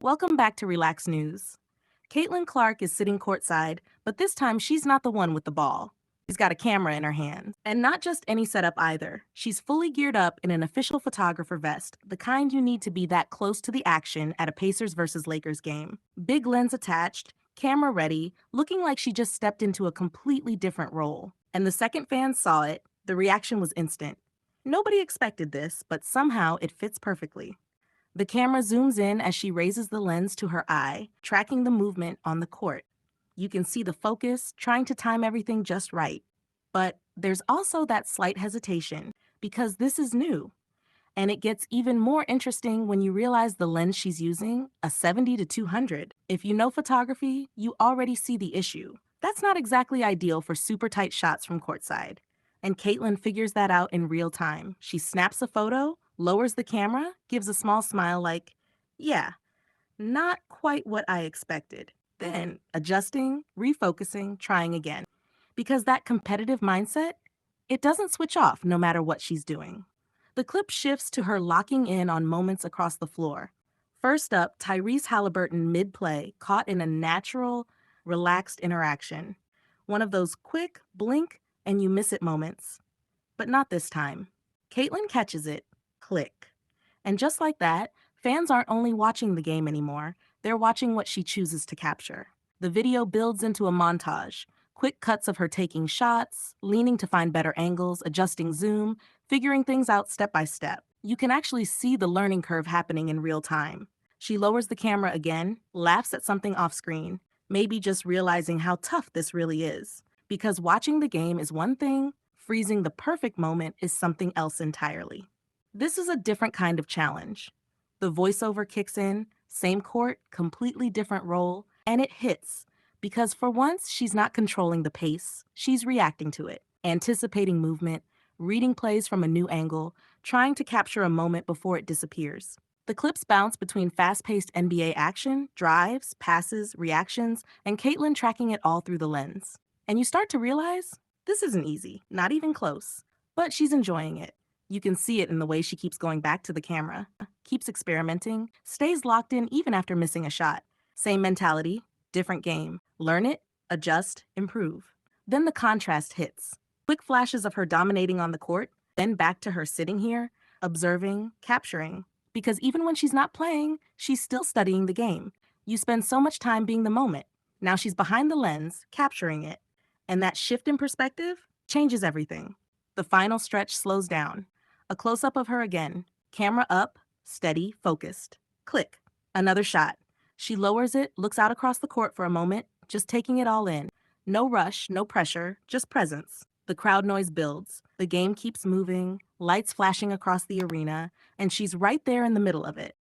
Welcome back to Relax News. Caitlin Clark is sitting courtside, but this time she's not the one with the ball. She's got a camera in her hand. And not just any setup either. She's fully geared up in an official photographer vest, the kind you need to be that close to the action at a Pacers versus Lakers game. Big lens attached, camera ready, looking like she just stepped into a completely different role. And the second fans saw it, the reaction was instant. Nobody expected this, but somehow it fits perfectly. The camera zooms in as she raises the lens to her eye, tracking the movement on the court. You can see the focus, trying to time everything just right. But there's also that slight hesitation, because this is new. And it gets even more interesting when you realize the lens she's using, a 70 to 200. If you know photography, you already see the issue. That's not exactly ideal for super tight shots from courtside. And Caitlin figures that out in real time. She snaps a photo, lowers the camera, gives a small smile like, yeah, not quite what I expected. Then adjusting, refocusing, trying again. Because that competitive mindset, it doesn't switch off no matter what she's doing. The clip shifts to her locking in on moments across the floor. First up, Tyrese Halliburton mid-play, caught in a natural, relaxed interaction. One of those quick, blink, and you miss it moments. But not this time. Caitlin catches it. Click. And just like that, fans aren't only watching the game anymore, they're watching what she chooses to capture. The video builds into a montage. Quick cuts of her taking shots, leaning to find better angles, adjusting zoom, figuring things out step by step. You can actually see the learning curve happening in real time. She lowers the camera again, laughs at something off screen, maybe just realizing how tough this really is. Because watching the game is one thing, freezing the perfect moment is something else entirely. This is a different kind of challenge. The voiceover kicks in, same court, completely different role, and it hits. Because for once, she's not controlling the pace, she's reacting to it, anticipating movement, reading plays from a new angle, trying to capture a moment before it disappears. The clips bounce between fast-paced NBA action, drives, passes, reactions, and Caitlin tracking it all through the lens. And you start to realize, this isn't easy, not even close. But she's enjoying it. You can see it in the way she keeps going back to the camera, keeps experimenting, stays locked in even after missing a shot. Same mentality, different game. Learn it, adjust, improve. Then the contrast hits. Quick flashes of her dominating on the court, then back to her sitting here, observing, capturing. Because even when she's not playing, she's still studying the game. You spend so much time being the moment. Now she's behind the lens, capturing it. And that shift in perspective changes everything. The final stretch slows down. A close-up of her again. Camera up, steady, focused. Click. Another shot. She lowers it, looks out across the court for a moment, just taking it all in. No rush, no pressure, just presence. The crowd noise builds. The game keeps moving, lights flashing across the arena, and she's right there in the middle of it.